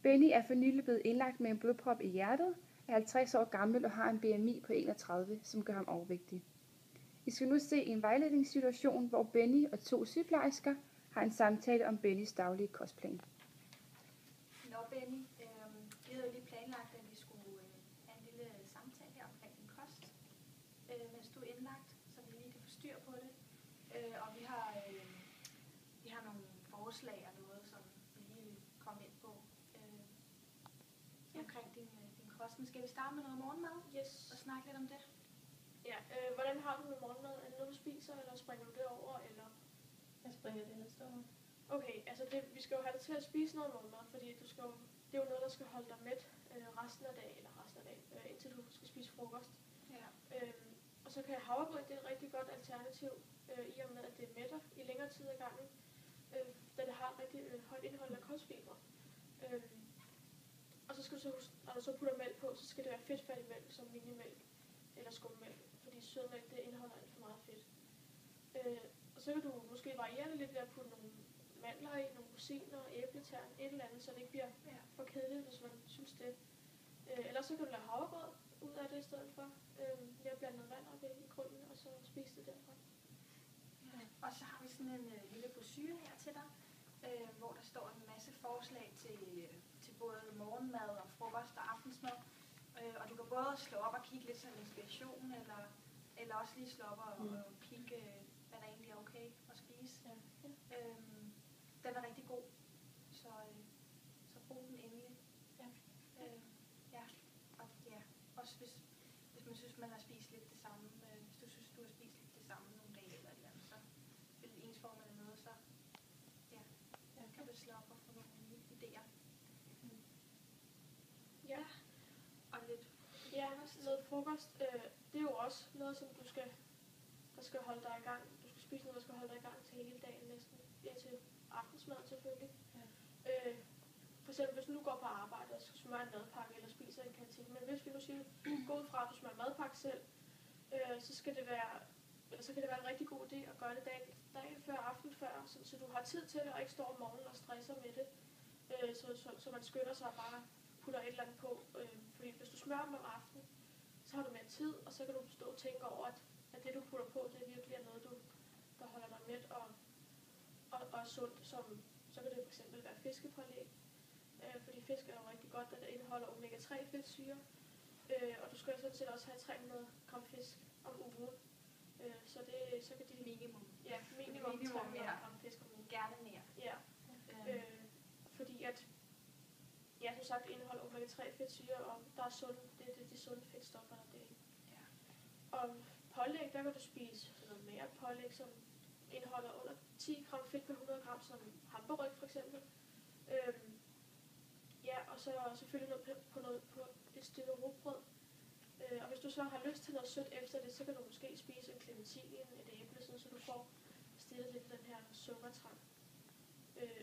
Benny er for nylig blevet indlagt med en blodprop i hjertet, er 50 år gammel og har en BMI på 31, som gør ham overvægtig. I skal nu se en vejledningssituation, hvor Benny og 2 sygeplejersker har en samtale om Bennys daglige kostplan. Nå Benny, vi havde jo lige planlagt, at vi skulle have en lille samtale her omkring din kost, mens du er indlagt, så vi lige kan få styr på det. Og vi har nogle forslag og noget, som vi lige vil komme ind på omkring din kost. Men skal vi starte med noget morgenmad? Yes. Og snakke lidt om det? Ja, hvordan har du med morgenmad? Er det noget, du spiser, eller springer du det over, eller? Jeg springer det næste år. Okay, altså vi skal jo have dig til at spise noget morgenmad, fordi det er jo noget, der skal holde dig mæt resten af dagen, indtil du skal spise frokost. Ja. Og så kan havregryn, det er et rigtig godt alternativ, i og med, at det mætter i længere tid ad gangen, da det har et rigtig højt indhold af kostfibre. Og så skal du så huske, når du så putter mælk på, så skal det være fedtfattig mælk, som minimælk eller skummælk, fordi sødmælk, det indeholder alt for meget fedt. Og så kan du måske variere det lidt ved at putte nogle mandler i, nogle rosiner, æbletern, et eller andet, så det ikke bliver for kedeligt, hvis man synes det. Ellers så kan du lave havregrød ud af det i stedet for. Jeg har blandet vand op i grunden, og så spise det derfra. Ja. Og så har vi sådan en lille brochure her til dig, hvor der står en masse forslag til både morgenmad og frokost og aftensmad. Og du kan både slå op og kigge lidt som inspiration, eller også lige slå op og kigge, hvad der egentlig er okay at spise. Ja. Den er rigtig god, så brug den endelig. Ja. Og også hvis man synes, man har spist lidt det samme, hvis du synes, du har spist lidt det samme nogle dage eller et eller andet, så lidt ensformet eller noget, så kan du slå op og få nogle nye idéer. Ja. Og lidt. Ja, noget frokost, det er jo også noget, som der skal holde dig i gang. Du skal spise noget, der skal holde dig i gang til hele dagen næsten. Ja, til aftensmaden selvfølgelig. Ja. For eksempel, hvis du nu går på arbejde og skal smøre en madpakke eller spiser i en kantine. Men hvis vi nu siger, gå ud fra, at du smører madpakke selv, så kan det være en rigtig god idé at gøre det dagen før, aften før, så du har tid til det og ikke står om morgenen og stresser med det. Så man skynder sig og bare putter et eller andet på. Fordi hvis du smører dem om aftenen, så har du mere tid, og så kan du stå og tænke over, at det du putter på, det virkelig er noget, der holder dig mæt og er sundt. Så kan det fx være fiskepålæg. Fordi fisk er jo rigtig godt, da det indeholder omega-3 fedtsyre. Og du skal sådan set også have 300 gram fisk om ugen. Så kan de minimum. Ja, minimum 300 gram fisk om ugen. Gerne mere. Ja. Fordi at som sagt indeholder omega-3 fedtsyre, og der er det er de sunde fedtstoffer, der er det. Ja. Og pålæg, der kan du spise noget mere pålæg, som indeholder under 10 gram fedt per 100 gram, som hamburgerryg for eksempel. Og så selvfølgelig på et stykke rugbrød. Og hvis du så har lyst til noget sødt efter det, så kan du måske spise en clementin, et æble, sådan, så du får stillet lidt den her sukkertrang.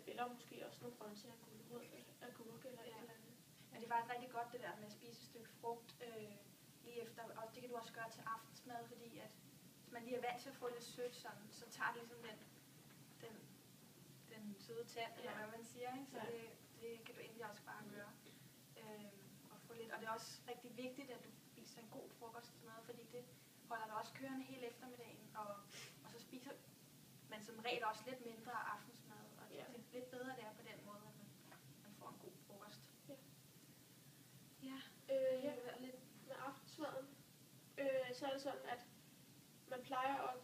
Eller måske også nogle grøntsager, gulerod, agurk eller et eller andet. Ja, det var rigtig godt det der med at spise et stykke frugt lige efter, og det kan du også gøre til aftensmad, fordi at hvis man lige er vant til at få lidt sødt, så tager det ligesom den søde tand, eller hvad man siger, ikke? Så det kan du egentlig også bare gøre. Og få lidt, og det er også rigtig vigtigt, at du spiser en god frokostmad, fordi det holder dig også kørende hele eftermiddagen, og så spiser man som regel også lidt mindre aftensmad, og det er lidt bedre det er på den måde, at man får en god frokost. Lidt med aftensmaden, så er det sådan, at man plejer at,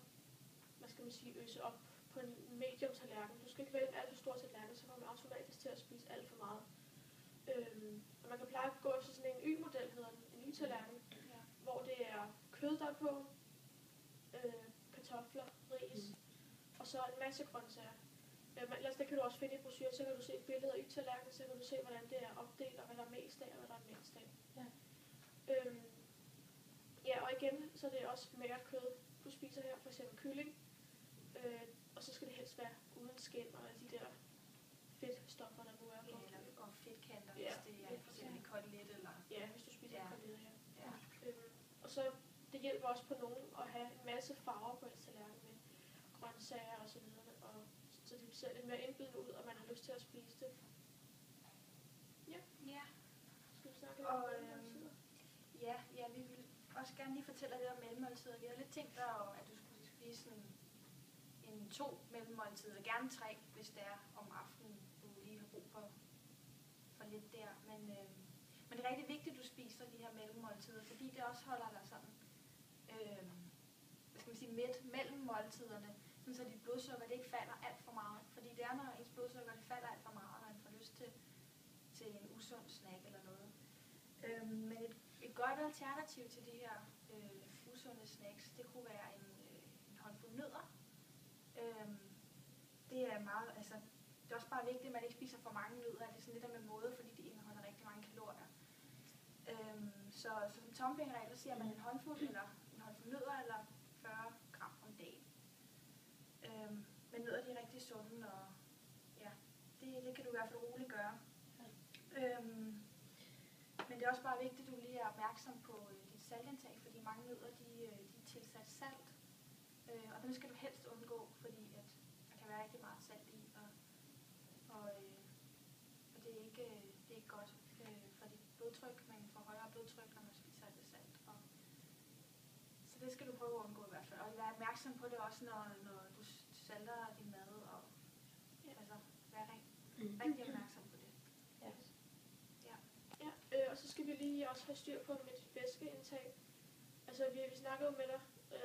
øse op på en medium tallerken. Du skal ikke vælge en alt for stor tallerken, så kommer man automatisk til at spise alt for meget. Og man kan pleje at gå efter sådan en Y-model, hedder en Y-tallerken, hvor det er kød der på, kartofler, ris, og så en masse grøntsager. Det kan du også finde i brochuren, så kan du se et billede af Y-tallerken, så kan du se, hvordan det er opdelt, og hvad der er mest af, og hvad der er mindst af. Og igen, så er det også magert kød, du spiser her, for eksempel kylling. Og så skal det helst være uden skind og alle de der fedtstoffer, der nu er på. Og fedtkanter, hvis det er for eksempel en kotelet eller... Ja, hvis du spiser en kotelet her. Og så det hjælper også på nogen at have en masse farver på en tallerken med grøntsager og så videre, og så det ser lidt mere indbydende ud, og man har lyst til at spise det. Ja. snakke lidt om Og, mellemmåltider? Ja, vi vil også gerne lige fortælle lidt om mellemmåltider. Vi havde lidt tænkt dig, at du skulle spise en 2 mellemmåltider, gerne 3, hvis det er om aftenen, du lige har brug for lidt der. Men det er rigtig vigtigt, at du spiser de her mellemmåltider, fordi det også holder dig sådan, hvad skal man sige, mæt mellem måltiderne, sådan så dit blodsukker det ikke falder alt for meget. Fordi det er, når ens blodsukker det falder alt for meget, og man får lyst til en usund snack eller noget. Men et godt alternativ til de her usunde snacks, det kunne være en håndfuld nødder. Det er meget, altså, det er også bare vigtigt, at man ikke spiser for mange nødder. Det er sådan lidt af med måde, fordi de indeholder rigtig mange kalorier. Så som tommelfingerregel, så siger man en håndfuld nødder eller 40 gram om dagen. Men nødder de er rigtig sunde, og ja, det kan du i hvert fald roligt gøre. Men det er også bare vigtigt, at du lige er opmærksom på dit saltindtag, fordi mange nødder de er tilsat salt. Og dem skal du helst undgå, fordi at der kan være rigtig meget salt i, og det er ikke godt for dit blodtryk. Man får højere blodtryk, når man spiser alt det salt. Så det skal du prøve at undgå i hvert fald. Og være opmærksom på det også, når du salter din mad, og altså være rigtig opmærksom på det. Og så skal vi lige også have styr på med dit væskeindtag. Altså vi snakkede jo med dig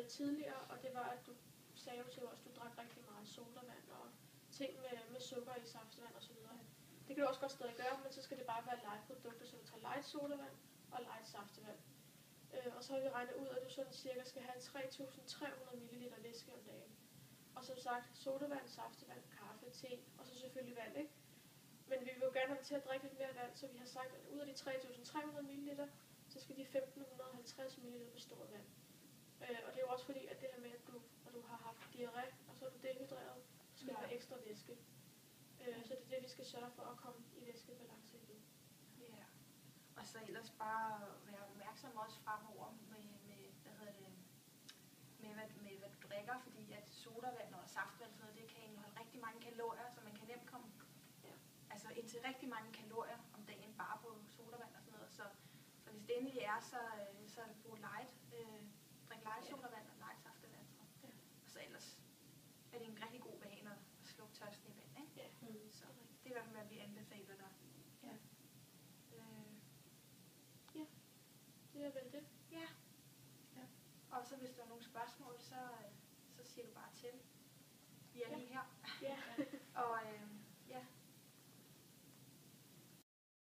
tidligere, og det var, at du sagde jo til os, at du drak rigtig meget sodavand og ting med sukker i saftevand og så videre. Det kan du også godt stadig gøre, men så skal det bare være light-produkter, så du tager light sodavand og light saftevand. Og så har vi regnet ud, at du sådan cirka skal have 3.300 ml væske om dagen. Og som sagt, sodavand, saftevand, kaffe, te og så selvfølgelig vand, ikke? Men vi vil jo gerne have dig til at drikke lidt mere vand, så vi har sagt, at ud af de 3.300 ml, så skal de 1.550 ml bestå af vand. Og det er jo også fordi, at det her med, at når du har haft diarré, og så er du dehydreret, så skal du have ekstra væske. Så det er det, vi skal sørge for at komme i væskebalance igen. Ja. Og så ellers bare være opmærksom også fremover med hvad du drikker, fordi at sodavand og saftvand, det kan indeholde rigtig mange kalorier, så man kan nemt komme indtil rigtig mange kalorier om dagen bare på sodavand og sådan noget. Så hvis det endelig er, så brug drik light sodavand og light saftevand. Og så ellers er det en rigtig god vane at slukke tørsten i vand, ikke? Så det er i hvert fald, hvad vi anbefaler dig. Det er vel det. Ja. Og så hvis der er nogle spørgsmål, så siger du bare til. Vi er lige her. Ja. Og